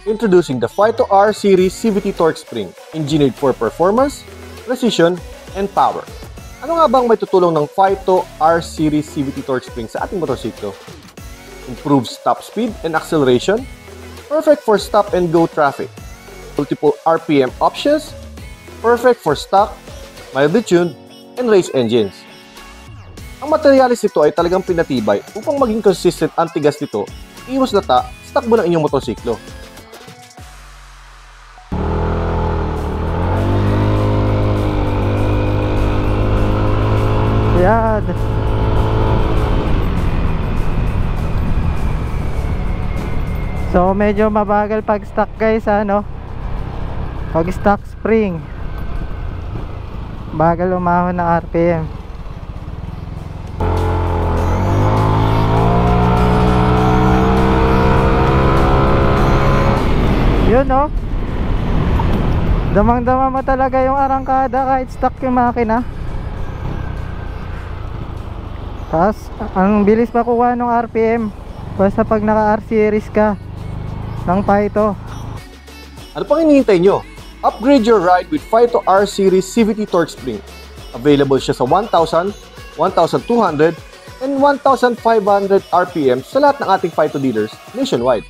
Introducing the Phyto R Series CVT Torque Spring, engineered for performance, precision, and power. Ano nga bang may tutulong ng Phyto R Series CVT Torque Spring sa ating motorsiklo? Improves top speed and acceleration, perfect for stop-and-go traffic. Multiple RPM options, perfect for stock, mildly tuned, and race engines. Ang materialis nito ay talagang pinatibay upang maging consistent ang tigas nito, iwas lata sa takbo ng inyong motorsiklo. Yan. So medyo mabagal pag stock guys, ano? Pag stock spring. Bagal umahon ng RPM. Yun, no? Damang-dama mo talaga yung arangkada kahit stock yung makina. Tapos, ang bilis makuha ng RPM basta pag naka R series ka ng Phyto. Ano pang hinihintay nyo? Upgrade your ride with Phyto R Series CVT Torque Spring. Available siya sa 1,000, 1,200, and 1,500 RPM sa lahat ng ating Phyto dealers nationwide.